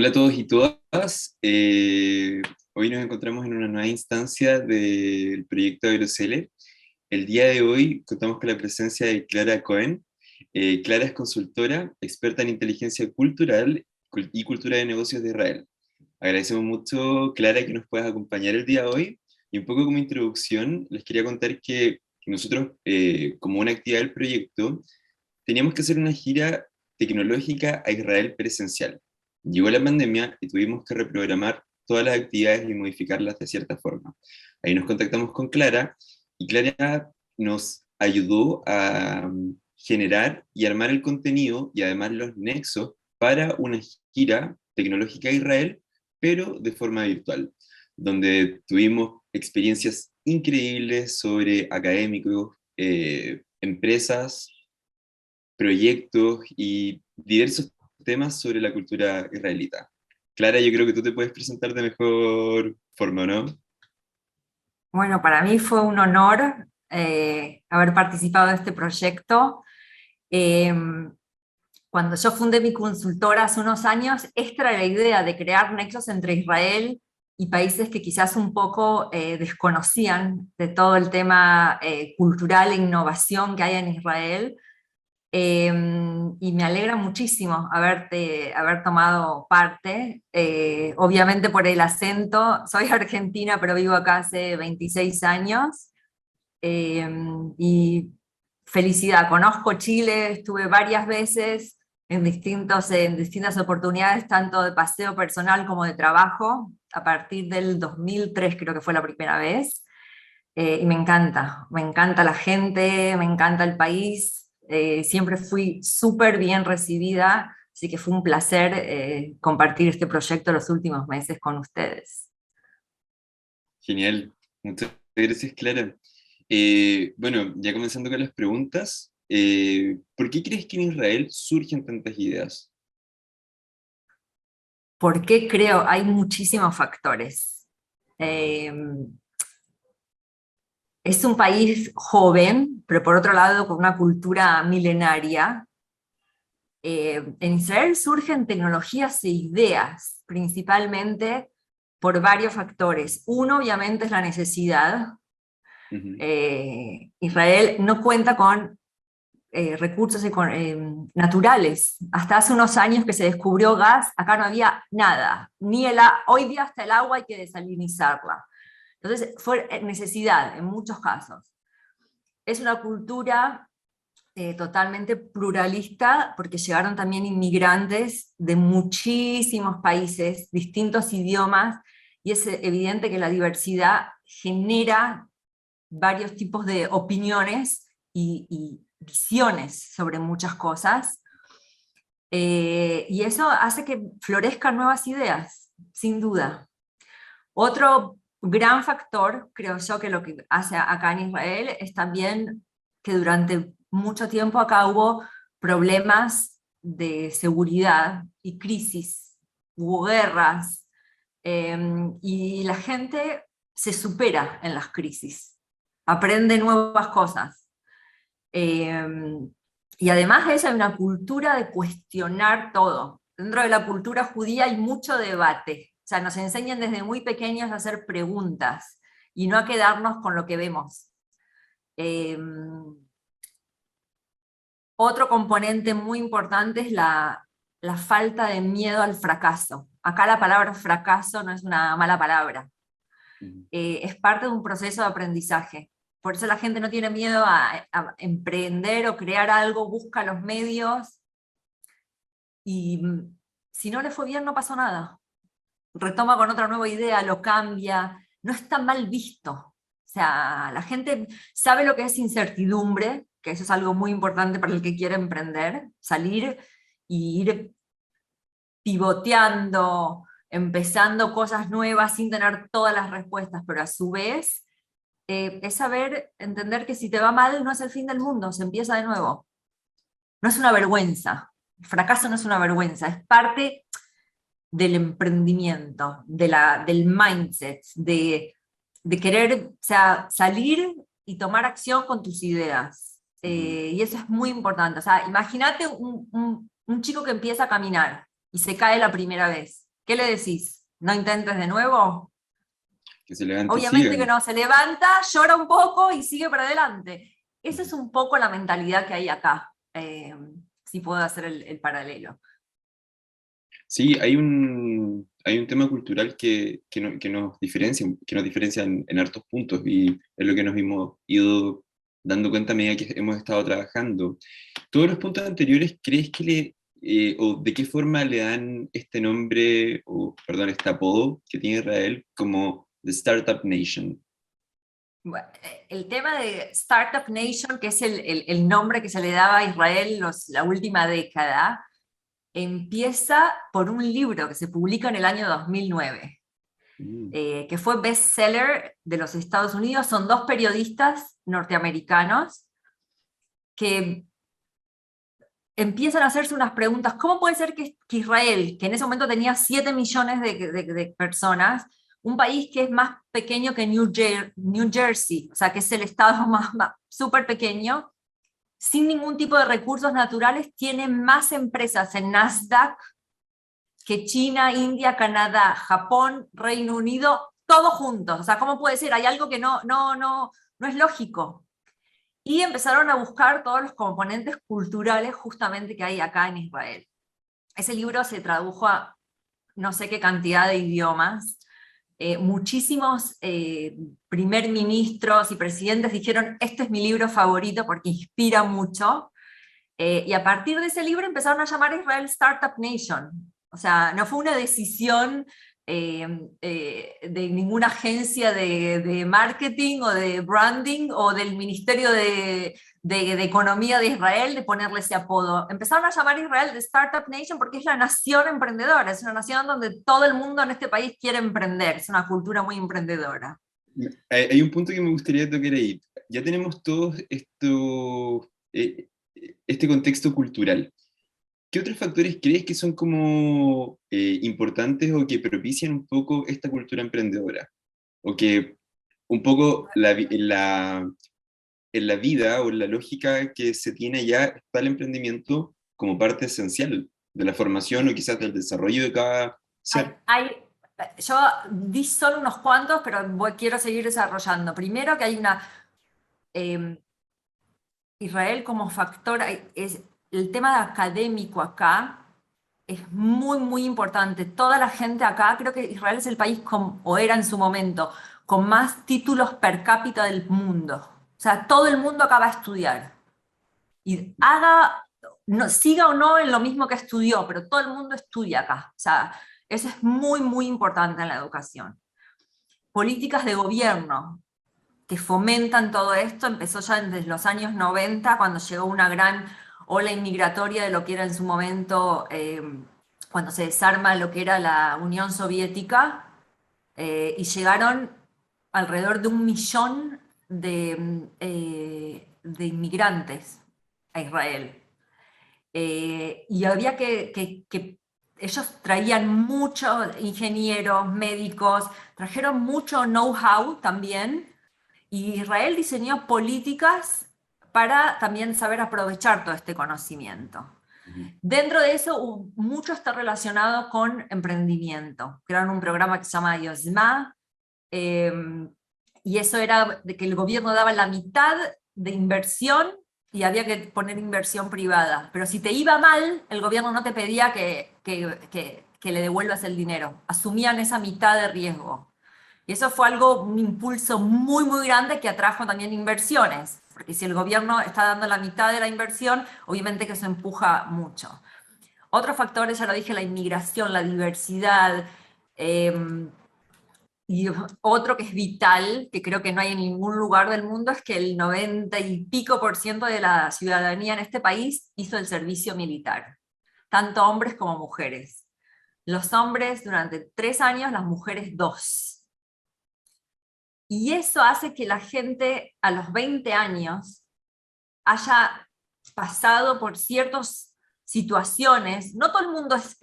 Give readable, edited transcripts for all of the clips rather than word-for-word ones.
Hola a todos y todas. Hoy nos encontramos en una nueva instancia del proyecto Aerocele. El día de hoy contamos con la presencia de Clara Cohen. Clara es consultora, experta en inteligencia cultural y cultura de negocios de Israel. Agradecemos mucho, Clara, que nos puedas acompañar el día de hoy. Y un poco como introducción, les quería contar que nosotros, como una actividad del proyecto, teníamos que hacer una gira tecnológica a Israel presencial. Llegó la pandemia y tuvimos que reprogramar todas las actividades y modificarlas de cierta forma. Ahí nos contactamos con Clara y Clara nos ayudó a generar y armar el contenido y además los nexos para una gira tecnológica a Israel, pero de forma virtual, donde tuvimos experiencias increíbles sobre académicos, empresas, proyectos y diversos temas sobre la cultura israelita. Clara, yo creo que tú te puedes presentar de mejor forma, ¿no? Bueno, para mí fue un honor haber participado de este proyecto. Eh, Cuando yo fundé mi consultora hace unos años, esta era la idea de crear nexos entre Israel y países que quizás un poco desconocían de todo el tema cultural e innovación que hay en Israel. Y me alegra muchísimo haber tomado parte. Obviamente por el acento, soy argentina, pero vivo acá hace 26 años. Eh, y felicidad, conozco Chile, estuve varias veces en distintas oportunidades, tanto de paseo personal como de trabajo, a partir del 2003 creo que fue la primera vez. Y me encanta la gente, me encanta el país, siempre fui súper bien recibida, así que fue un placer compartir este proyecto los últimos meses con ustedes. Genial. Muchas gracias, Clara. Bueno, ya comenzando con las preguntas, ¿por qué crees que en Israel surgen tantas ideas? ¿Por qué creo? Hay muchísimos factores. Eh, es un país joven, pero por otro lado con una cultura milenaria. En Israel surgen tecnologías e ideas, principalmente por varios factores. Uno, obviamente, es la necesidad. Ujú. Israel no cuenta con recursos naturales. Hasta hace unos años que se descubrió gas, acá no había nada. Hoy día hasta el agua hay que desalinizarla. Entonces fue necesidad en muchos casos. Es una cultura totalmente pluralista porque llegaron también inmigrantes de muchísimos países, distintos idiomas, y es evidente que la diversidad genera varios tipos de opiniones y visiones sobre muchas cosas, y eso hace que florezcan nuevas ideas, sin duda. Otro gran factor, creo yo, que lo que hace acá en Israel es también que durante mucho tiempo acá hubo problemas de seguridad y crisis, hubo guerras, y la gente se supera en las crisis, aprende nuevas cosas. Eh, y además de eso hay una cultura de cuestionar todo. Dentro de la cultura judía hay mucho debate. O sea, nos enseñan desde muy pequeños a hacer preguntas y no a quedarnos con lo que vemos. Eh, Otro componente muy importante es la falta de miedo al fracaso. Acá la palabra fracaso no es una mala palabra, Ujú. es parte de un proceso de aprendizaje. Por eso la gente no tiene miedo a emprender o crear algo, busca los medios y si no le fue bien no pasó nada. Retoma con otra nueva idea, lo cambia, no está mal visto. O sea, la gente sabe lo que es incertidumbre, que eso es algo muy importante para el que quiere emprender, salir y ir pivoteando, empezando cosas nuevas sin tener todas las respuestas, pero a su vez es saber entender que si te va mal no es el fin del mundo, se empieza de nuevo. No es una vergüenza. El fracaso no es una vergüenza, es parte del emprendimiento, del mindset, de querer, o sea, salir y tomar acción con tus ideas. Ujú. Y eso es muy importante. O sea, imagínate un chico que empieza a caminar y se cae la primera vez. ¿Qué le decís? ¿No intentes de nuevo? Que se levante y Obviamente que sigan. no, se levanta, llora un poco y sigue para adelante. Esa es un poco la mentalidad que hay acá, si puedo hacer el paralelo. Sí, hay un tema cultural que nos diferencia en hartos puntos y es lo que nos hemos ido dando cuenta a medida que hemos estado trabajando. Todos los puntos anteriores, ¿crees que o de qué forma le dan este nombre, o perdón, este apodo que tiene Israel como The Startup Nation? Bueno, el tema de Startup Nation, que es el nombre que se le daba a Israel la última década, empieza por un libro que se publica en el año 2009, Mm, que fue bestseller de los Estados Unidos. Son dos periodistas norteamericanos que empiezan a hacerse unas preguntas. ¿Cómo puede ser que Israel, que en ese momento tenía 7 millones de personas, un país que es más pequeño que New Jersey, o sea, que es el estado más súper pequeño, sin ningún tipo de recursos naturales, tiene más empresas en Nasdaq que China, India, Canadá, Japón, Reino Unido, todos juntos? O sea, ¿cómo puede ser? Hay algo que no es lógico. Y empezaron a buscar todos los componentes culturales justamente que hay acá en Israel. Ese libro se tradujo a no sé qué cantidad de idiomas. Muchísimos primer ministros y presidentes dijeron, este es mi libro favorito porque inspira mucho. Y a partir de ese libro empezaron a llamar a Israel Startup Nation. O sea, no fue una decisión de ninguna agencia de marketing o de branding o del Ministerio de Economía de Israel de ponerle ese apodo. Empezaron a llamar a Israel de Startup Nation porque es la nación emprendedora, es una nación donde todo el mundo en este país quiere emprender, es una cultura muy emprendedora. Hay un punto que me gustaría tocar ahí. Ya tenemos todo este contexto cultural. ¿Qué otros factores crees que son como importantes o que propician un poco esta cultura emprendedora? O que un poco en la vida o en la lógica que se tiene ya está el emprendimiento como parte esencial de la formación o quizás del desarrollo de cada ser. Yo di solo unos cuantos, pero quiero seguir desarrollando. Primero que hay eh, Israel como factor, el tema académico acá es muy, muy importante. Toda la gente acá, creo que Israel es el país, o era en su momento, con más títulos per cápita del mundo. O sea, todo el mundo acá va a estudiar. Y siga o no en lo mismo que estudió, pero todo el mundo estudia acá. O sea, eso es muy, muy importante en la educación. Políticas de gobierno que fomentan todo esto, empezó ya desde los años 90, cuando llegó una gran ola inmigratoria de lo que era en su momento, cuando se desarma lo que era la Unión Soviética, y llegaron alrededor de 1 millón de inmigrantes a Israel. Y había que ellos traían muchos ingenieros, médicos, trajeron mucho know-how también, y Israel diseñó políticas para también saber aprovechar todo este conocimiento. Ujú. Dentro de eso, mucho está relacionado con emprendimiento. Crearon un programa que se llama Yozma, eh, y eso era de que el gobierno daba la mitad de inversión y había que poner inversión privada. Pero si te iba mal, el gobierno no te pedía que le devuelvas el dinero. Asumían esa mitad de riesgo. Y eso fue algo, un impulso muy, muy grande que atrajo también inversiones. Porque si el gobierno está dando la mitad de la inversión, obviamente que eso empuja mucho. Otros factores, ya lo dije, la inmigración, la diversidad. Y otro que es vital, que creo que no hay en ningún lugar del mundo, es que el 90 y pico% de la ciudadanía en este país hizo el servicio militar, tanto hombres como mujeres. Los hombres durante 3 años, las mujeres 2. Y eso hace que la gente a los 20 años haya pasado por ciertas situaciones. No todo el mundo es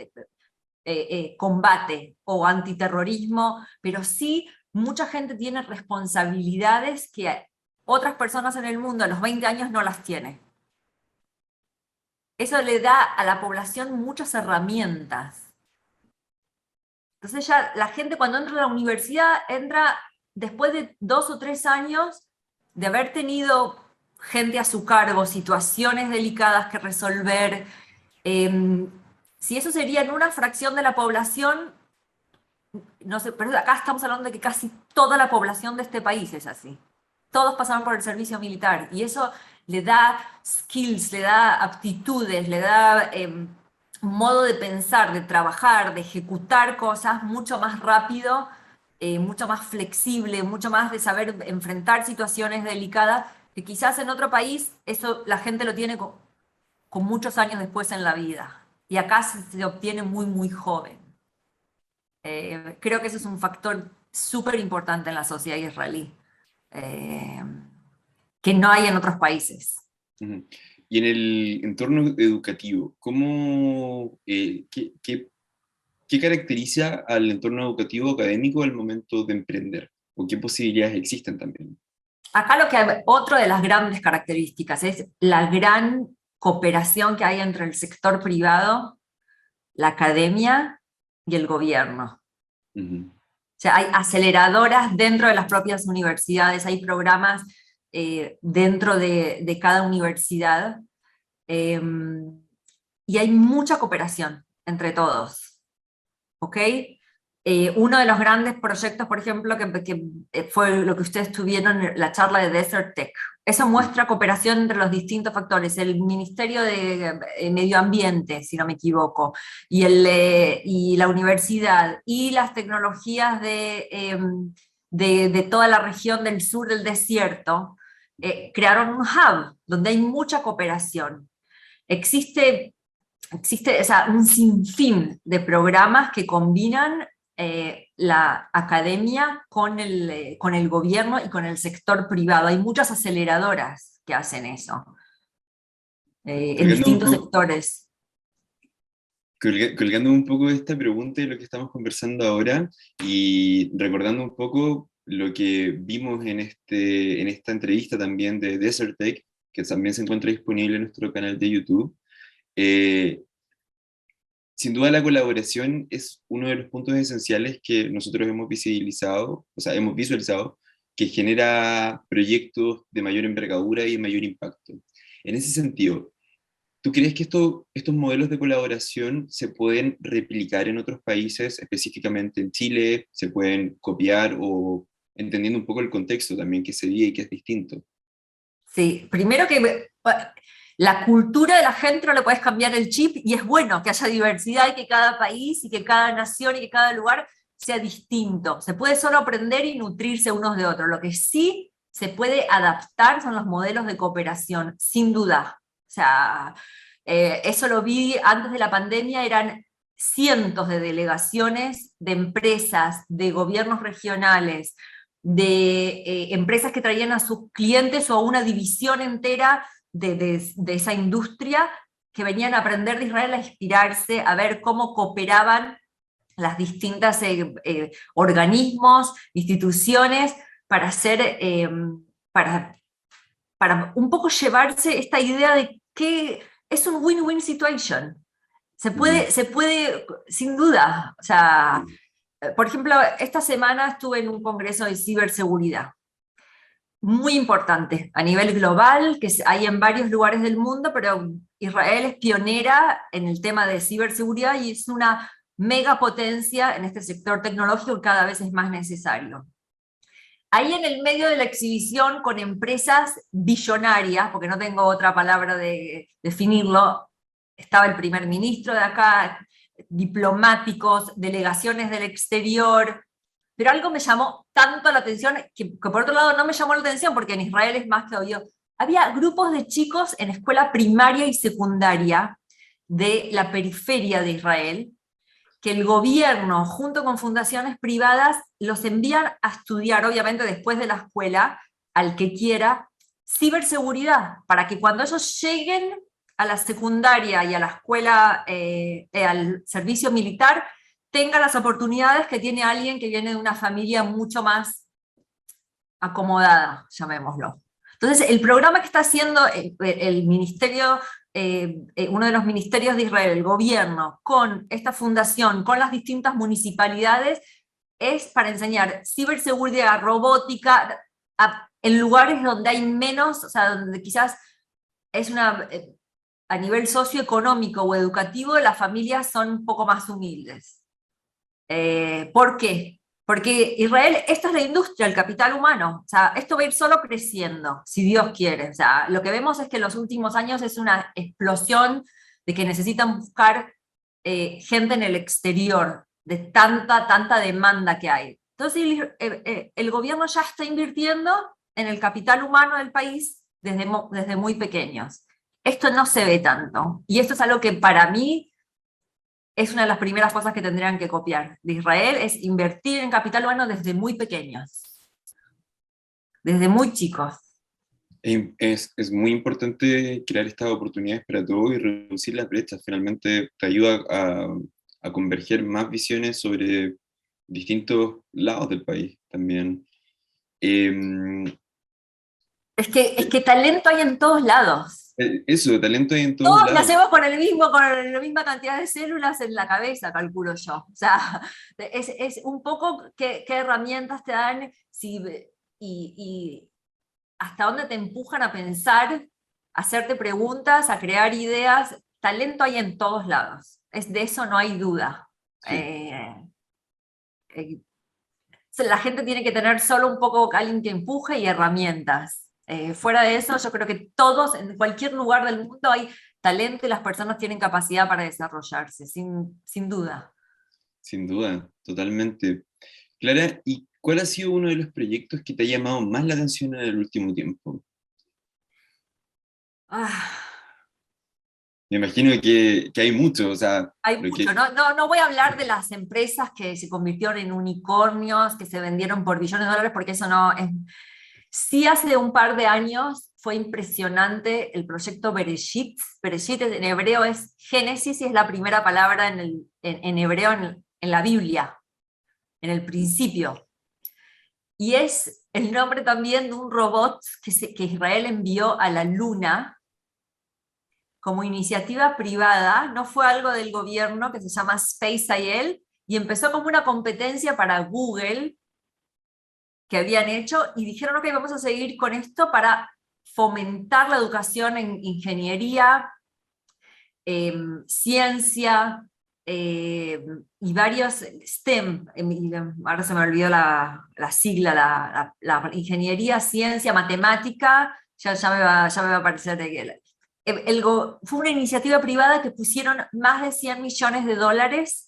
combate o antiterrorismo, pero sí mucha gente tiene responsabilidades que otras personas en el mundo a los 20 años no las tiene. Eso le da a la población muchas herramientas. Entonces ya la gente cuando entra a la universidad entra después de 2 o 3 años de haber tenido gente a su cargo, situaciones delicadas que resolver. Si eso sería en una fracción de la población, no sé, pero acá estamos hablando de que casi toda la población de este país es así. Todos pasaron por el servicio militar y eso le da skills, le da aptitudes, le da un modo de pensar, de trabajar, de ejecutar cosas mucho más rápido, mucho más flexible, mucho más de saber enfrentar situaciones delicadas, que quizás en otro país eso la gente lo tiene con muchos años después en la vida. Y acá se obtiene muy, muy joven. Creo que eso es un factor súper importante en la sociedad israelí, eh, que no hay en otros países. Ujú. Y en el entorno educativo, ¿qué caracteriza al entorno educativo académico al momento de emprender? ¿O qué posibilidades existen también? Acá otro de las grandes características es la gran cooperación que hay entre el sector privado, la academia y el gobierno. Ujú. O sea, hay aceleradoras dentro de las propias universidades, hay programas dentro de cada universidad, eh, y hay mucha cooperación entre todos, ¿ok? Uno de los grandes proyectos, por ejemplo, que fue lo que ustedes tuvieron en la charla de Desert Tech. Eso muestra cooperación entre los distintos factores. El Ministerio de Medio Ambiente, si no me equivoco, y la universidad, y las tecnologías de toda la región del sur del desierto, crearon un hub donde hay mucha cooperación. Existe o sea, un sinfín de programas que combinan la academia con el gobierno y con el sector privado. Hay muchas aceleradoras que hacen eso, en Colgando un distintos poco, sectores. colgando un poco de esta pregunta y lo que estamos conversando ahora, y recordando un poco lo que vimos en esta entrevista también de Desert Tech, que también se encuentra disponible en nuestro canal de YouTube. eh, Sin duda la colaboración es uno de los puntos esenciales que nosotros hemos visibilizado, o sea, hemos visualizado, que genera proyectos de mayor envergadura y de mayor impacto. En ese sentido, ¿tú crees que estos modelos de colaboración se pueden replicar en otros países, específicamente en Chile? ¿Se pueden copiar o entendiendo un poco el contexto también que se vive y que es distinto? Sí, primero que la cultura de la gente no le puedes cambiar el chip y es bueno que haya diversidad y que cada país y que cada nación y que cada lugar sea distinto. Se puede solo aprender y nutrirse unos de otros. Lo que sí se puede adaptar son los modelos de cooperación, sin duda. O sea, eso lo vi antes de la pandemia, eran cientos de delegaciones de empresas, de gobiernos regionales, de empresas que traían a sus clientes o a una división entera de esa industria que venían a aprender de Israel, a inspirarse, a ver cómo cooperaban las distintas organismos, instituciones, para hacer, para, para un poco llevarse esta idea de que es un win-win situation. Ujú. Se puede, sin duda, o sea, por ejemplo, esta semana estuve en un congreso de ciberseguridad, muy importante a nivel global, que hay en varios lugares del mundo, pero Israel es pionera en el tema de ciberseguridad y es una megapotencia en este sector tecnológico que cada vez es más necesario. Ahí en el medio de la exhibición, con empresas billonarias, porque no tengo otra palabra de definirlo, estaba el primer ministro de acá, diplomáticos, delegaciones del exterior, pero algo me llamó tanto la atención, que por otro lado no me llamó la atención, porque en Israel es más que obvio. Había grupos de chicos en escuela primaria y secundaria de la periferia de Israel, que el gobierno, junto con fundaciones privadas, los envían a estudiar, obviamente después de la escuela, al que quiera, ciberseguridad, para que cuando ellos lleguen a la secundaria y a la escuela, al servicio militar, tenga las oportunidades que tiene alguien que viene de una familia mucho más acomodada, llamémoslo. Entonces, el programa que está haciendo el Ministerio uno de los ministerios de Israel, el gobierno, con esta fundación, con las distintas municipalidades, es para enseñar ciberseguridad, robótica, en lugares donde hay menos, o sea, donde quizás es a nivel socioeconómico o educativo, las familias son un poco más humildes. ¿Por qué? Porque Israel, esto es la industria, el capital humano, o sea, esto va a ir solo creciendo, si Dios quiere. O sea, lo que vemos es que en los últimos años es una explosión de que necesitan buscar gente en el exterior, de tanta demanda que hay. Entonces el gobierno ya está invirtiendo en el capital humano del país desde muy pequeños. Esto no se ve tanto, y esto es algo que para mí es una de las primeras cosas que tendrían que copiar de Israel, es invertir en capital humano desde muy pequeños, desde muy chicos. Es muy importante crear estas oportunidades para todos y reducir las brechas. Finalmente te ayuda a converger más visiones sobre distintos lados del país también. Es que talento hay en todos lados. Eso, talento hay en todos Todos lados. nacemos con la misma cantidad de células en la cabeza, calculo yo. O sea, es un poco qué herramientas te dan y hasta dónde te empujan a pensar, a hacerte preguntas, a crear ideas. Talento hay en todos lados. De eso no hay duda. Sí. La gente tiene que tener solo un poco alguien que empuje y herramientas. Fuera de eso, yo creo que todos, en cualquier lugar del mundo, hay talento y las personas tienen capacidad para desarrollarse, sin duda. Sin duda, totalmente. Clara, ¿y cuál ha sido uno de los proyectos que te ha llamado más la atención en el último tiempo? Ah, Me imagino que hay mucho, o sea, hay lo mucho. que... No voy a hablar de las empresas que se convirtieron en unicornios, que se vendieron por billones de dólares, porque eso no es... Sí, hace un par de años fue impresionante el proyecto Bereshit. Bereshit en hebreo es Génesis y es la primera palabra en hebreo en la Biblia, en el principio. Y es el nombre también de un robot que Israel envió a la Luna como iniciativa privada, no fue algo del gobierno, que se llama Space.il, y empezó como una competencia para Google que habían hecho, y dijeron, ok, vamos a seguir con esto para fomentar la educación en ingeniería, ciencia, y varios STEM, ahora se me olvidó la sigla, la ingeniería, ciencia, matemática, ya me va a aparecer fue una iniciativa privada que pusieron más de 100 millones de dólares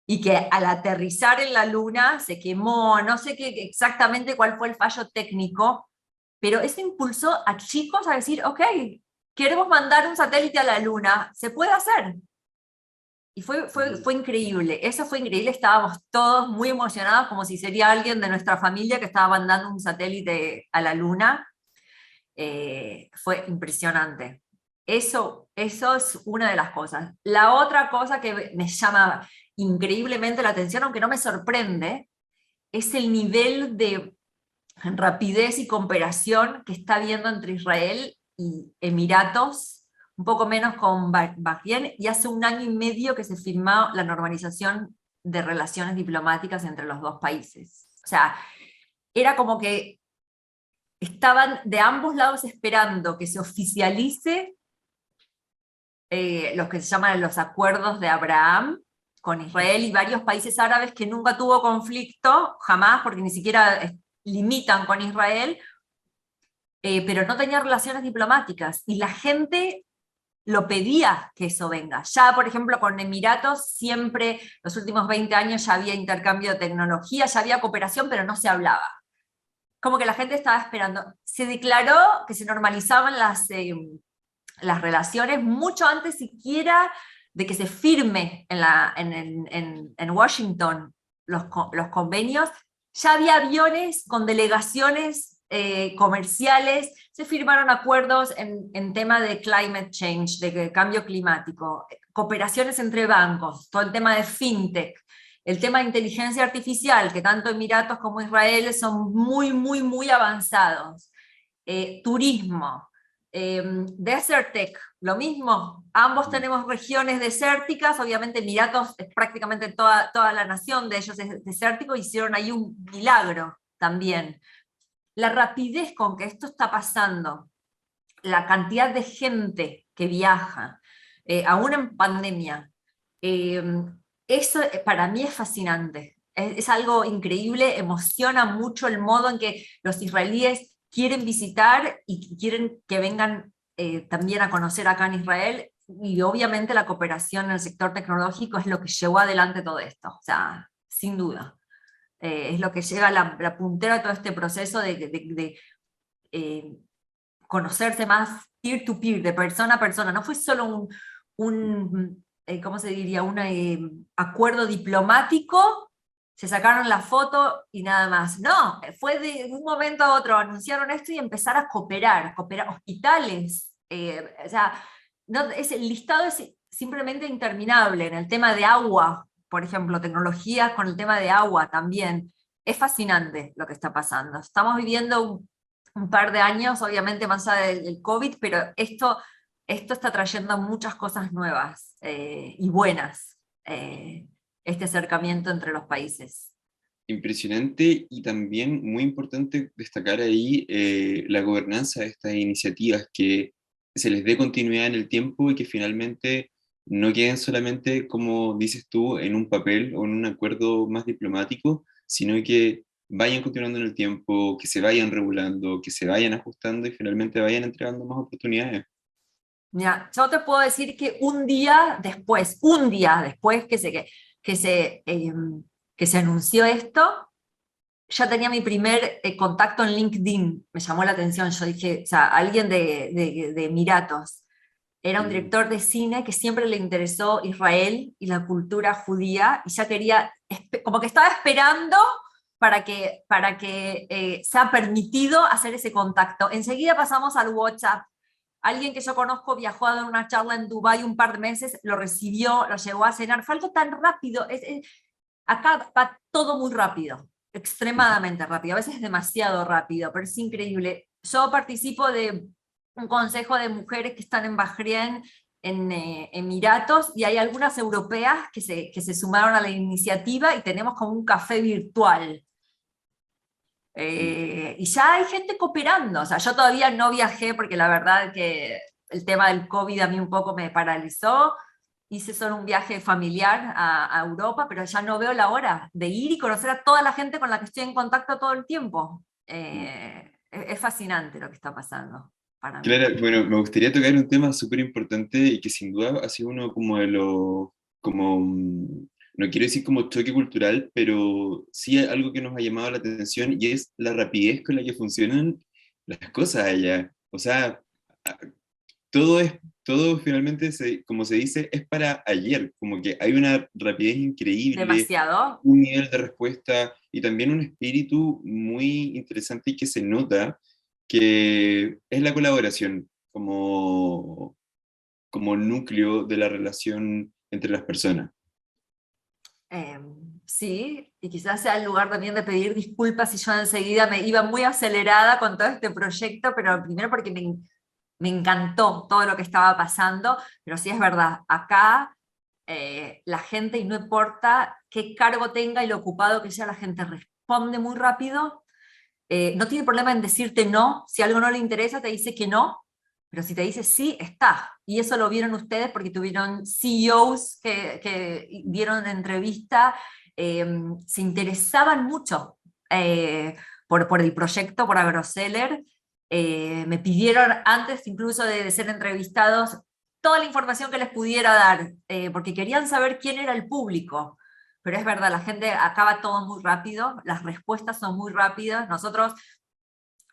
y que al aterrizar en la Luna se quemó, no sé exactamente cuál fue el fallo técnico, pero eso impulsó a chicos a decir, ok, queremos mandar un satélite a la Luna, se puede hacer. Y fue increíble, eso fue increíble, estábamos todos muy emocionados, como si sería alguien de nuestra familia que estaba mandando un satélite a la Luna. Fue impresionante. Eso es una de las cosas. La otra cosa que me llama increíblemente la atención, aunque no me sorprende, es el nivel de rapidez y cooperación que está habiendo entre Israel y Emiratos, un poco menos con Bahrein, y hace un año y medio que se firmó la normalización de relaciones diplomáticas entre los dos países. O sea, era como que estaban de ambos lados esperando que se oficialice los que se llaman los acuerdos de Abraham con Israel y varios países árabes que nunca tuvo conflicto, jamás, porque ni siquiera limitan con Israel, pero no tenían relaciones diplomáticas, y la gente lo pedía que eso venga. Ya, por ejemplo, con Emiratos siempre, los últimos 20 años ya había intercambio de tecnología, ya había cooperación, pero no se hablaba. Como que la gente estaba esperando. Se declaró que se normalizaban las relaciones mucho antes siquiera de que se firme en Washington los convenios. Ya había aviones con delegaciones comerciales, se firmaron acuerdos en tema de climate change, de cambio climático, cooperaciones entre bancos, todo el tema de fintech, el tema de inteligencia artificial, que tanto Emiratos como Israel son muy avanzados, turismo, Desertec, lo mismo, ambos tenemos regiones desérticas, obviamente Emiratos es prácticamente toda la nación de ellos es desértico, hicieron ahí un milagro también. La rapidez con que esto está pasando, la cantidad de gente que viaja, aún en pandemia, eso para mí es fascinante. Es algo increíble, emociona mucho el modo en que los israelíes quieren visitar y quieren que vengan también a conocer acá en Israel, y obviamente la cooperación en el sector tecnológico es lo que llevó adelante todo esto, o sea, sin duda. Es lo que llega a la puntera de todo este proceso de conocerse más peer-to-peer, de persona a persona. No fue solo ¿cómo se diría? Un acuerdo diplomático, se sacaron la foto y nada más. No, fue de un momento a otro, anunciaron esto y empezar a cooperar hospitales. O sea, no, el listado es simplemente interminable. En el tema de agua, por ejemplo, tecnologías con el tema de agua también. Es fascinante lo que está pasando. Estamos viviendo un par de años, obviamente más allá del COVID, pero esto está trayendo muchas cosas nuevas y buenas, este acercamiento entre los países. Impresionante, y también muy importante destacar ahí la gobernanza de estas iniciativas, que se les dé continuidad en el tiempo y que finalmente no queden solamente, como dices tú, en un papel o en un acuerdo más diplomático, sino que vayan continuando en el tiempo, que se vayan regulando, que se vayan ajustando y finalmente vayan entregando más oportunidades. Mira, yo te puedo decir que un día después que se anunció esto, ya tenía mi primer contacto en LinkedIn, me llamó la atención, yo dije, o sea, alguien de Emiratos, era un director de cine que siempre le interesó Israel y la cultura judía, y ya quería, como que estaba esperando para que sea permitido hacer ese contacto. Enseguida pasamos al WhatsApp. Alguien que yo conozco viajó a dar una charla en Dubái un par de meses, lo recibió, lo llevó a cenar, fue algo tan rápido. Acá va todo muy rápido, extremadamente rápido, a veces demasiado rápido, pero es increíble. Yo participo de un consejo de mujeres que están en Bahrein, en Emiratos, y hay algunas europeas que se sumaron a la iniciativa y tenemos como un café virtual. Y ya hay gente cooperando, o sea, yo todavía no viajé porque la verdad que el tema del COVID a mí un poco me paralizó, hice solo un viaje familiar a Europa, pero ya no veo la hora de ir y conocer a toda la gente con la que estoy en contacto todo el tiempo. Es fascinante lo que está pasando para mí. Clara, bueno, me gustaría tocar un tema súper importante y que sin duda ha sido uno como de los, como, no quiero decir como choque cultural, pero sí algo que nos ha llamado la atención, y es la rapidez con la que funcionan las cosas allá. O sea, todo es, todo finalmente, como se dice, es para ayer, como que hay una rapidez increíble, Demasiado. un nivel de respuesta y también un espíritu muy interesante y que se nota, que es la colaboración como núcleo de la relación entre las personas. Sí, y quizás sea el lugar también de pedir disculpas si yo enseguida me iba muy acelerada con todo este proyecto, pero primero porque me encantó todo lo que estaba pasando, pero sí es verdad, acá la gente, y no importa qué cargo tenga y lo ocupado que sea, la gente responde muy rápido, no tiene problema en decirte no, si algo no le interesa te dice que no, pero si te dice sí, está. Y eso lo vieron ustedes porque tuvieron CEOs que dieron entrevista, se interesaban mucho por el proyecto, por AgroSeller. Me pidieron antes incluso de ser entrevistados toda la información que les pudiera dar, porque querían saber quién era el público. Pero es verdad, la gente acaba todo muy rápido, las respuestas son muy rápidas. Nosotros,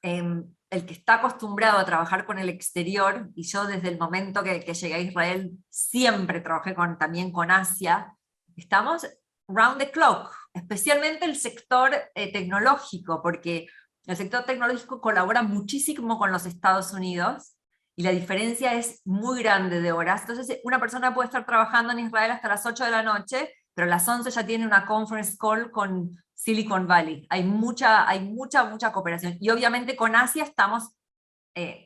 el que está acostumbrado a trabajar con el exterior, y yo desde el momento que llegué a Israel siempre trabajé también con Asia, estamos round the clock, especialmente el sector tecnológico, porque el sector tecnológico colabora muchísimo con los Estados Unidos, y la diferencia es muy grande de horas. Entonces una persona puede estar trabajando en Israel hasta las 8 de la noche, pero a las 11 ya tiene una conference call con Silicon Valley. Hay mucha cooperación. Y obviamente con Asia estamos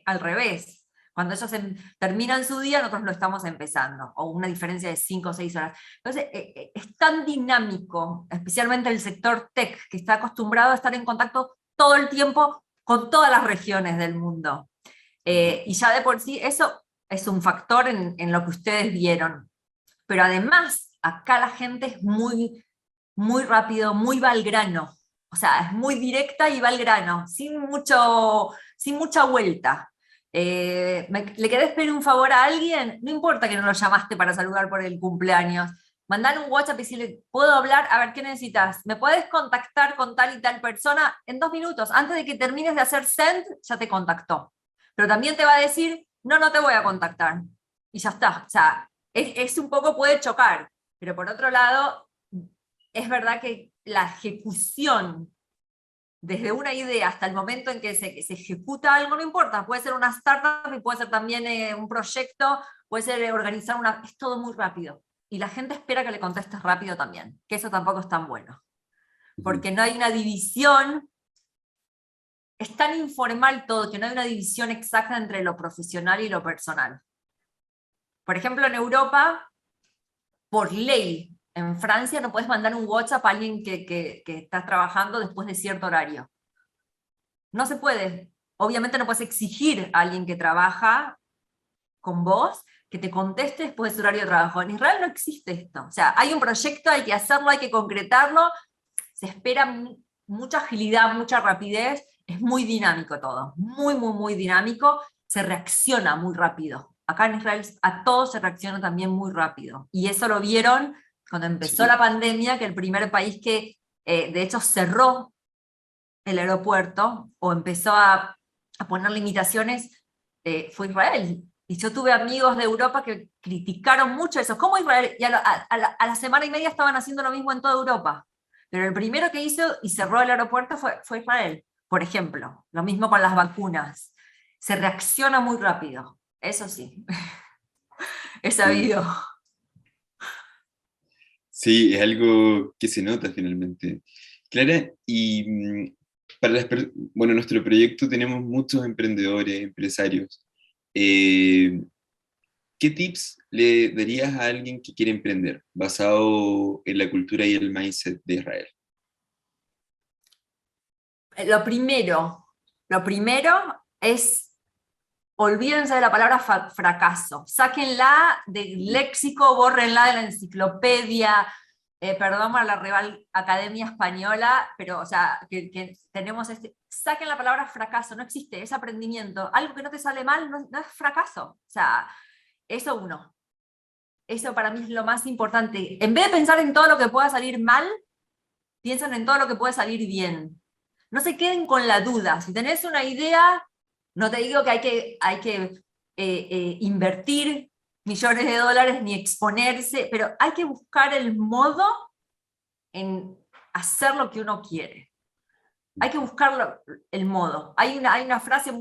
al revés. Cuando ellos terminan su día, nosotros lo estamos empezando, o una diferencia de 5 o 6 horas. Entonces, es tan dinámico, especialmente el sector tech, que está acostumbrado a estar en contacto todo el tiempo con todas las regiones del mundo. Y ya de por sí, eso es un factor en lo que ustedes vieron. Pero además, acá la gente es muy, muy rápido, muy va al grano. O sea, es muy directa y va al grano, sin mucha vuelta. ¿Le querés pedir un favor a alguien? No importa que no lo llamaste para saludar por el cumpleaños. Mandar un WhatsApp y decirle, ¿puedo hablar? A ver, ¿qué necesitas? ¿Me puedes contactar con tal y tal persona? En 2 minutos, antes de que termines de hacer send, ya te contactó. Pero también te va a decir, no, no te voy a contactar. Y ya está. O sea, es un poco, puede chocar. Pero por otro lado, es verdad que la ejecución desde una idea hasta el momento en que se ejecuta algo, no importa, puede ser una startup y puede ser también un proyecto, puede ser organizar es todo muy rápido. Y la gente espera que le contestes rápido también, que eso tampoco es tan bueno. Porque no hay una división, es tan informal todo, que no hay una división exacta entre lo profesional y lo personal. Por ejemplo, en Europa, por ley, en Francia no puedes mandar un WhatsApp a alguien que está trabajando después de cierto horario. No se puede. Obviamente no puedes exigir a alguien que trabaja con vos que te conteste después de su horario de trabajo. En Israel no existe esto. O sea, hay un proyecto, hay que hacerlo, hay que concretarlo, se espera mucha agilidad, mucha rapidez, es muy dinámico todo, muy, muy, muy dinámico, se reacciona muy rápido. Acá en Israel a todo se reacciona también muy rápido. Y eso lo vieron cuando empezó Sí. la pandemia, que el primer país que de hecho cerró el aeropuerto o empezó a poner limitaciones fue Israel. Y yo tuve amigos de Europa que criticaron mucho eso. ¿Cómo Israel? Y a la semana y media estaban haciendo lo mismo en toda Europa. Pero el primero que hizo y cerró el aeropuerto fue Israel, por ejemplo. Lo mismo con las vacunas. Se reacciona muy rápido. Eso sí, he Sí. sabido. Sí, es algo que se nota finalmente. Clara, y bueno, en nuestro proyecto tenemos muchos emprendedores, empresarios. Eh, ¿Qué tips le darías a alguien que quiere emprender, basado en la cultura y el mindset de Israel? Lo primero es olvídense de la palabra fracaso, sáquenla del léxico, bórrenla de la enciclopedia, perdón por la Real Academia Española, pero o sea, que tenemos saquen la palabra fracaso, no existe, es aprendimiento, algo que no te sale mal no es fracaso, o sea, eso uno, eso para mí es lo más importante, en vez de pensar en todo lo que pueda salir mal, piensen en todo lo que puede salir bien, no se queden con la duda, si tenés una idea, no te digo que hay que invertir millones de dólares ni exponerse, pero hay que buscar el modo en hacer lo que uno quiere. Hay que buscar el modo. Hay una frase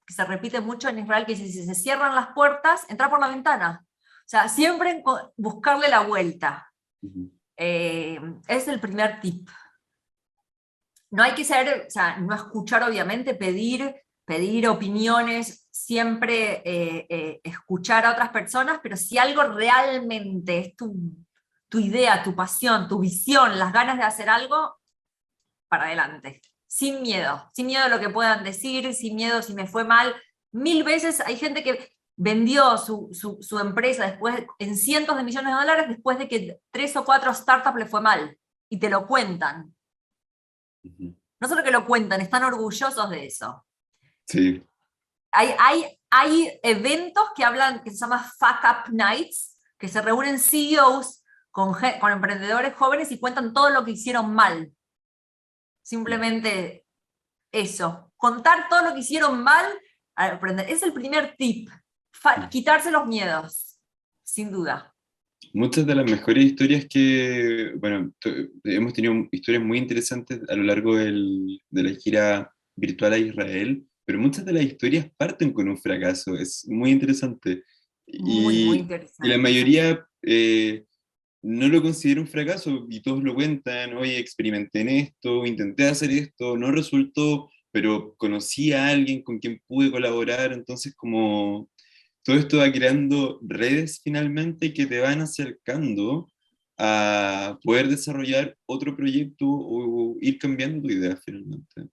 que se repite mucho en Israel que dice, si se cierran las puertas, entra por la ventana. O sea, siempre buscarle la vuelta. Ujú. Es el primer tip. No hay que ser, o sea, no escuchar obviamente, pedir opiniones, siempre escuchar a otras personas, pero si algo realmente es tu idea, tu pasión, tu visión, las ganas de hacer algo, para adelante. Sin miedo a lo que puedan decir, sin miedo si me fue mal. 1000 veces hay gente que vendió su empresa después en cientos de millones de dólares después de que 3 o 4 startups le fue mal, y te lo cuentan. Ujú. No solo que lo cuentan, están orgullosos de eso. Sí. Hay eventos que hablan, que se llaman Fuck Up Nights, que se reúnen CEOs con emprendedores jóvenes y cuentan todo lo que hicieron mal. Simplemente eso. Contar todo lo que hicieron mal, aprender. Es el primer tip. Quitarse los miedos, sin duda. Muchas de las mejores historias que, bueno, hemos tenido historias muy interesantes a lo largo de la gira virtual a Israel, pero muchas de las historias parten con un fracaso, es muy interesante. Muy, muy Y la interesante, sí. mayoría no lo considera un fracaso y todos lo cuentan, oye, experimenté en esto, intenté hacer esto, no resultó, pero conocí a alguien con quien pude colaborar, entonces como todo esto va creando redes finalmente que te van acercando a poder desarrollar otro proyecto o ir cambiando tu idea finalmente.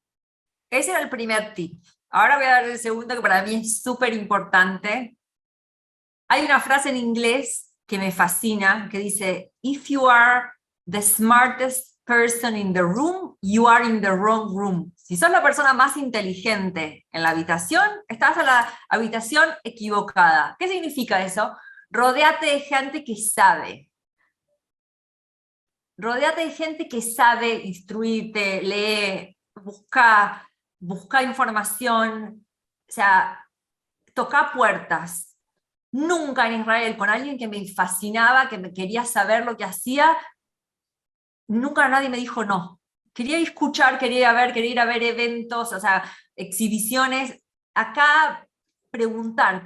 Ese era el primer tip. Ahora voy a dar el segundo, que para mí es súper importante. Hay una frase en inglés que me fascina, que dice, if you are the smartest person in the room, you are in the wrong room. Si sos la persona más inteligente en la habitación, estás en la habitación equivocada. ¿Qué significa eso? Rodéate de gente que sabe. Rodéate de gente que sabe instruirte, lee, busca información, o sea, toca puertas. Nunca en Israel, con alguien que me fascinaba, que me quería saber lo que hacía, nunca nadie me dijo no. Quería escuchar, quería ir a ver eventos, o sea, exhibiciones. Acá preguntar.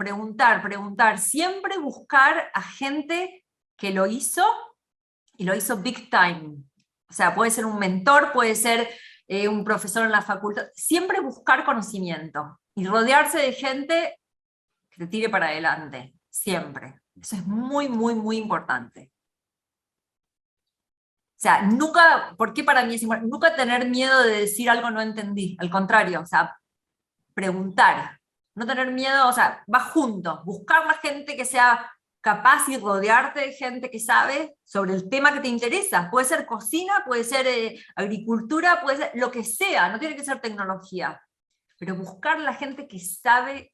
Siempre buscar a gente que lo hizo, y lo hizo big time. O sea, puede ser un mentor, puede ser un profesor en la facultad. Siempre buscar conocimiento y rodearse de gente que te tire para adelante. Siempre. Eso es muy importante. O sea, nunca, ¿por qué para mí es importante? Nunca tener miedo de decir algo no entendí. Al contrario, o sea, preguntar. No tener miedo, o sea, va juntos. Buscar la gente que sea capaz y rodearte de gente que sabe sobre el tema que te interesa. Puede ser cocina, puede ser agricultura, puede ser lo que sea, no tiene que ser tecnología. Pero buscar la gente que sabe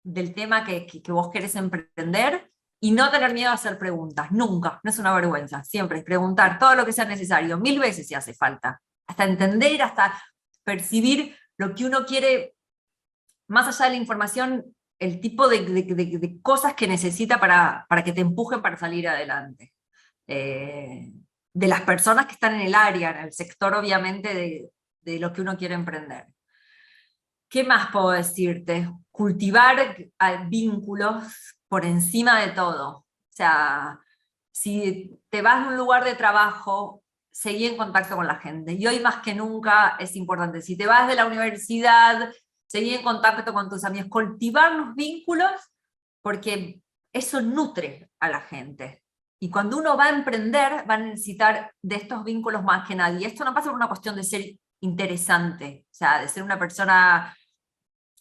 del tema que vos querés emprender y no tener miedo a hacer preguntas. Nunca, no es una vergüenza. Siempre es preguntar todo lo que sea necesario, 1000 veces si hace falta. Hasta entender, hasta percibir lo que uno quiere, más allá de la información, el tipo de cosas que necesita para que te empujen para salir adelante. De las personas que están en el área, en el sector obviamente de lo que uno quiere emprender. ¿Qué más puedo decirte? Cultivar vínculos por encima de todo. O sea, si te vas de un lugar de trabajo, seguí en contacto con la gente. Y hoy más que nunca es importante. Si te vas de la universidad, seguí en contacto con tus amigos. Cultivar los vínculos porque eso nutre a la gente. Y cuando uno va a emprender, va a necesitar de estos vínculos más que nadie. Y esto no pasa por una cuestión de ser interesante, o sea, de ser una persona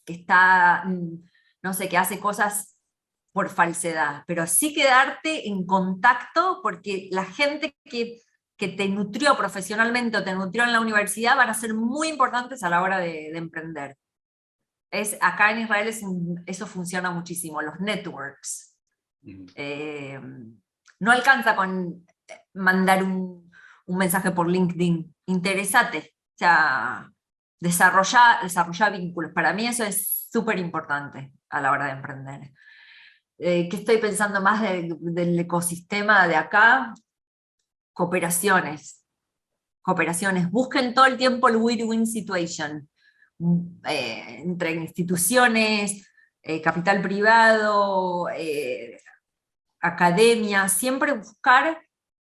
que está, no sé, que hace cosas por falsedad, pero sí quedarte en contacto porque la gente que te nutrió profesionalmente o te nutrió en la universidad van a ser muy importantes a la hora de emprender. Acá en Israel eso funciona muchísimo, los networks. No alcanza con mandar un mensaje por LinkedIn, interésate, o sea, desarrolla vínculos. Para mí eso es súper importante a la hora de emprender. ¿Qué estoy pensando más del ecosistema de acá? Cooperaciones. Busquen todo el tiempo el win-win situation. Entre instituciones, capital privado, academia, siempre buscar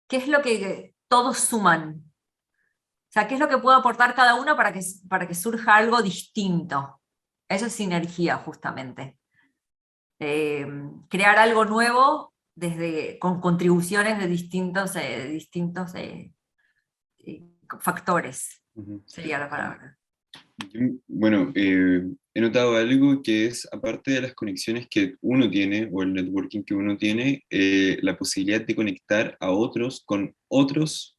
qué es lo que todos suman. O sea, qué es lo que puede aportar cada uno para que surja algo distinto. Eso es sinergia, justamente. Crear algo nuevo con contribuciones de distintos factores, sería la palabra. Bueno, he notado algo que es, aparte de las conexiones que uno tiene, o el networking que uno tiene, la posibilidad de conectar a otros con otros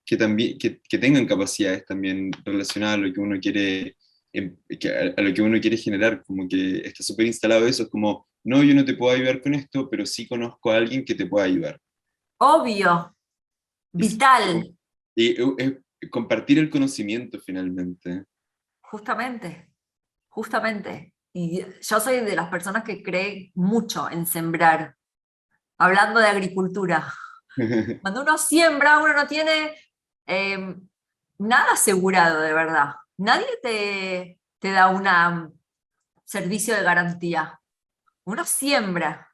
que, también, que tengan capacidades también relacionadas a lo que uno quiere, a lo que uno quiere generar, como que está súper instalado eso, es como, no, yo no te puedo ayudar con esto, pero sí conozco a alguien que te pueda ayudar. Obvio, vital. Y compartir el conocimiento finalmente. Justamente. Y yo soy de las personas que cree mucho en sembrar. Hablando de agricultura. Cuando uno siembra, uno no tiene nada asegurado de verdad. Nadie te da un servicio de garantía. Uno siembra.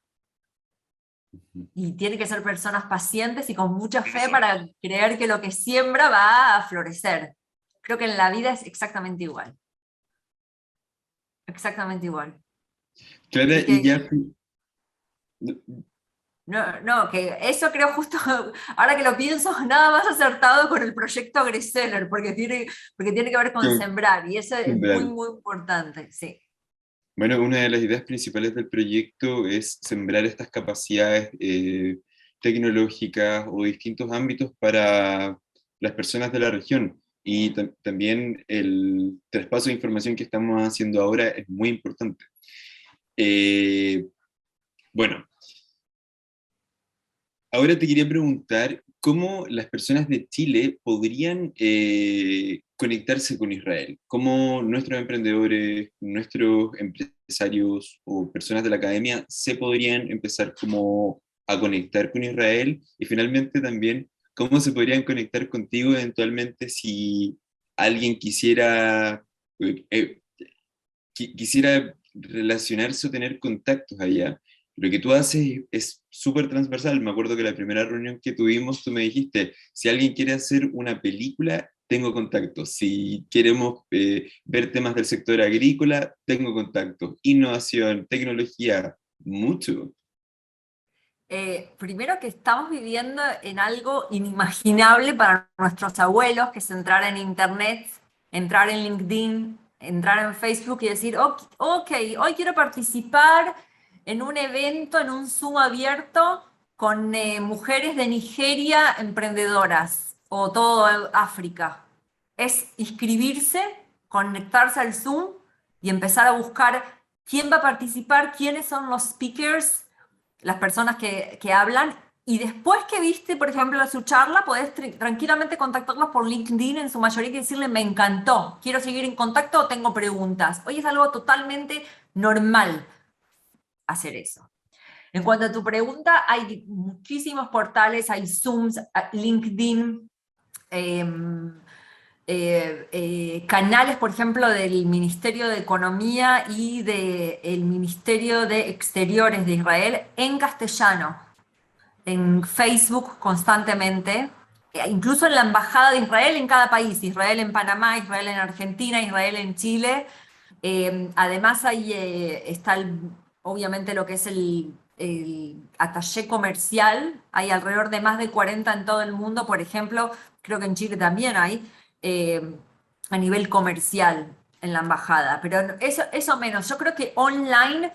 Y tiene que ser personas pacientes y con mucha fe para creer que lo que siembra va a florecer. Creo que en la vida es exactamente igual. Exactamente igual. Clara, Y y que, ya, no, no, que eso creo justo, ahora que lo pienso, nada más acertado con el proyecto Agriseller, porque tiene que ver con que- sembrar, y eso es muy, sembrar. muy importante, sí. Bueno, una de las ideas principales del proyecto es sembrar estas capacidades tecnológicas o distintos ámbitos para las personas de la región. Y también el traspaso de información que estamos haciendo ahora es muy importante. Eh, bueno, ahora te quería preguntar cómo las personas de Chile podrían conectarse con Israel, cómo nuestros emprendedores, nuestros empresarios o personas de la academia se podrían empezar como a conectar con Israel y finalmente también cómo se podrían conectar contigo eventualmente si alguien quisiera, eh, quisiera relacionarse o tener contactos allá. Lo que tú haces es súper transversal. Me acuerdo que la primera reunión que tuvimos, tú me dijiste, si alguien quiere hacer una película, tengo contactos. Si queremos ver temas del sector agrícola, tengo contactos. Innovación, tecnología, mucho. Primero que estamos viviendo en algo inimaginable para nuestros abuelos, que es entrar en Internet, entrar en LinkedIn, entrar en Facebook y decir, ok, hoy quiero participar en un evento, en un Zoom abierto con mujeres de Nigeria emprendedoras o todo África. Es inscribirse, conectarse al Zoom y empezar a buscar quién va a participar, quiénes son los speakers, las personas que hablan, y después que viste, por ejemplo, su charla, podés tranquilamente contactarlos por LinkedIn en su mayoría y decirle, me encantó, quiero seguir en contacto o tengo preguntas. Hoy es algo totalmente normal hacer eso. En cuanto a tu pregunta, hay muchísimos portales, hay Zooms, LinkedIn, canales, por ejemplo, del Ministerio de Economía y del Ministerio de Exteriores de Israel en castellano, en Facebook constantemente, incluso en la Embajada de Israel en cada país, Israel en Panamá, Israel en Argentina, Israel en Chile. Además ahí está obviamente lo que es el attaché comercial, hay alrededor de más de 40 en todo el mundo, por ejemplo, creo que en Chile también hay, eh, a nivel comercial en la embajada, pero eso menos, yo creo que online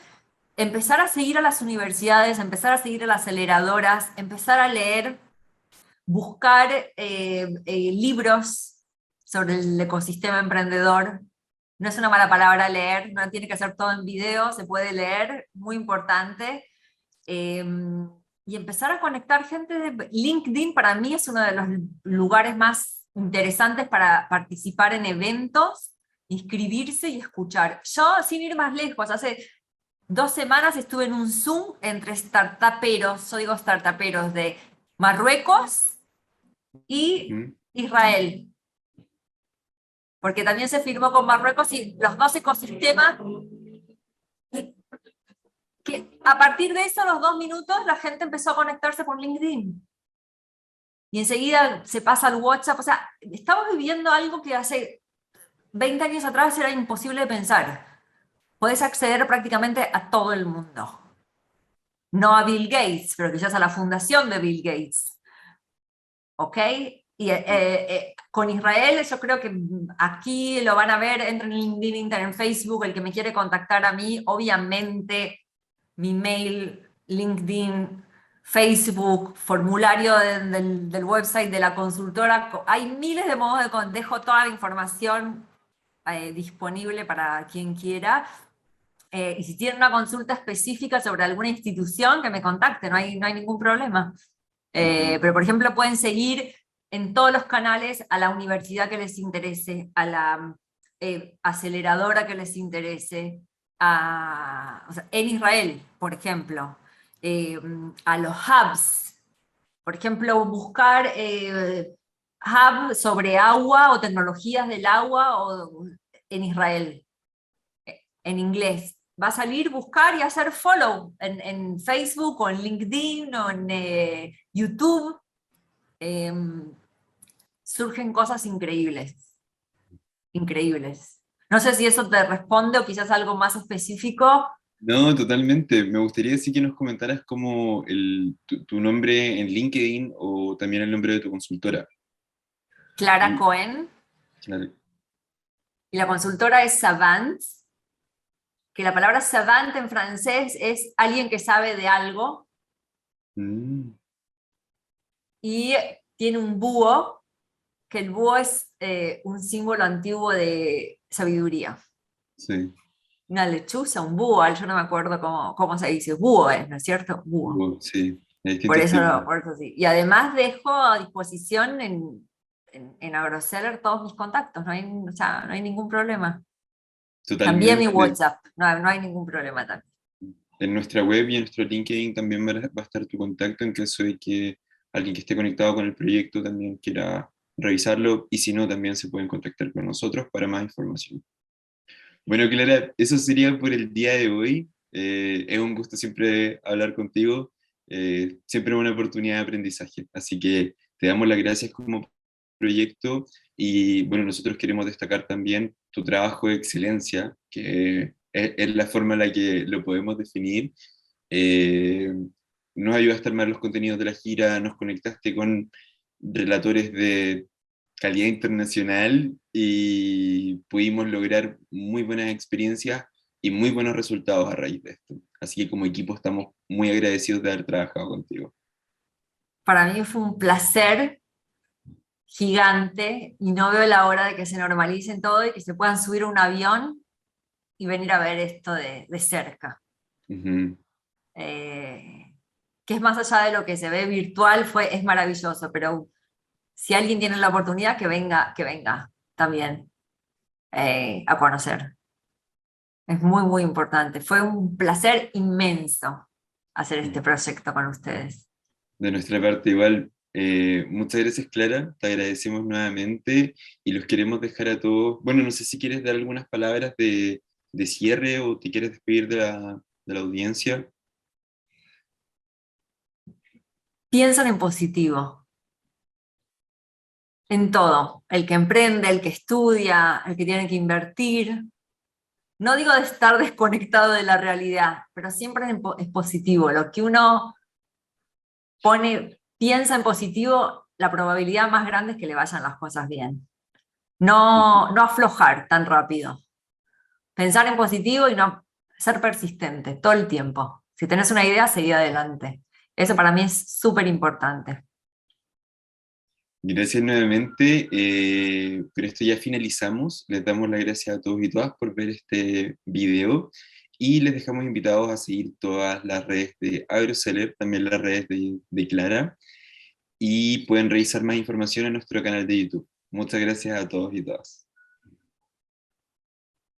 empezar a seguir a las universidades, empezar a seguir a las aceleradoras, empezar a leer, buscar libros sobre el ecosistema emprendedor. No es una mala palabra leer, no tiene que ser todo en video, se puede leer, muy importante. Eh, y empezar a conectar gente de LinkedIn para mí es uno de los lugares más interesantes para participar en eventos, inscribirse y escuchar. Yo, sin ir más lejos, hace 2 semanas estuve en un Zoom entre startuperos, yo digo startuperos de Marruecos y ¿Mm? Israel, porque también se firmó con Marruecos y los dos ecosistemas, que a partir de eso, los 2 minutos, la gente empezó a conectarse por LinkedIn. Y enseguida se pasa al WhatsApp. O sea, estamos viviendo algo que hace 20 años atrás era imposible de pensar. Podés acceder prácticamente a todo el mundo. No a Bill Gates, pero quizás a la fundación de Bill Gates. ¿Ok? Y con Israel yo creo que aquí lo van a ver, entren en LinkedIn, entren en Facebook, el que me quiere contactar a mí, obviamente mi mail, LinkedIn, Facebook, formulario del website de la consultora, hay miles de modos dejo toda la información disponible para quien quiera. Y si tienen una consulta específica sobre alguna institución, que me contacten, no hay ningún problema. Ujú. Pero, por ejemplo, pueden seguir en todos los canales a la universidad que les interese, a la aceleradora que les interese, o sea, en Israel, por ejemplo, a los hubs. Por ejemplo, buscar hub sobre agua o tecnologías del agua en Israel, en inglés. Va a salir, buscar y hacer follow en Facebook o en LinkedIn o en YouTube. Eh, Surgen cosas increíbles. increíbles. No sé si eso te responde o quizás algo más específico. No, totalmente. Me gustaría sí que nos comentaras como tu nombre en LinkedIn o también el nombre de tu consultora. Clara Y, Cohen, claro. y la consultora es Savant, que la palabra savant en francés es alguien que sabe de algo, Mm, y tiene un búho, que el búho es un símbolo antiguo de sabiduría. sí. Una lechuza, un búho, yo no me acuerdo cómo se dice, búho es, ¿no es cierto? Búho. Sí, hay Por distintos eso, tipos. por eso sí. Y además dejo a disposición en AgroSeller todos mis contactos, o sea, no hay ningún problema. También mi Totalmente. WhatsApp, no hay ningún problema también. En nuestra web y en nuestro LinkedIn también va a estar tu contacto en caso de que alguien que esté conectado con el proyecto también quiera revisarlo y si no, también se pueden contactar con nosotros para más información. Bueno, Clara, eso sería por el día de hoy. Es un gusto siempre hablar contigo, siempre una oportunidad de aprendizaje. Así que te damos las gracias como proyecto y bueno, nosotros queremos destacar también tu trabajo de excelencia, que es la forma en la que lo podemos definir. Eh, Nos ayudaste a armar los contenidos de la gira, nos conectaste con relatores de calidad internacional y pudimos lograr muy buenas experiencias y muy buenos resultados a raíz de esto. Así que como equipo estamos muy agradecidos de haber trabajado contigo. Para mí fue un placer gigante y no veo la hora de que se normalicen todo y que se puedan subir a un avión y venir a ver esto de cerca. Ujú. Eh, que es más allá de lo que se ve virtual, es maravilloso, pero si alguien tiene la oportunidad, que venga también a conocer. Es muy, muy importante. Fue un placer inmenso hacer este proyecto con ustedes. De nuestra parte igual, muchas gracias Clara, te agradecemos nuevamente y los queremos dejar a todos. Bueno, no sé si quieres dar algunas palabras de cierre o te quieres despedir de la audiencia. Piensan en positivo, en todo. El que emprende, el que estudia, el que tiene que invertir. No digo de estar desconectado de la realidad, pero siempre es positivo. Lo que uno piensa en positivo, la probabilidad más grande es que le vayan las cosas bien. No aflojar tan rápido. Pensar en positivo y no ser persistente todo el tiempo. Si tenés una idea, seguí adelante. Eso para mí es súper importante. Gracias nuevamente. Pero esto ya finalizamos. Les damos las gracias a todos y todas por ver este video y les dejamos invitados a seguir todas las redes de AgroSeller, también las redes de Clara, y pueden revisar más información en nuestro canal de YouTube. Muchas gracias a todos y todas.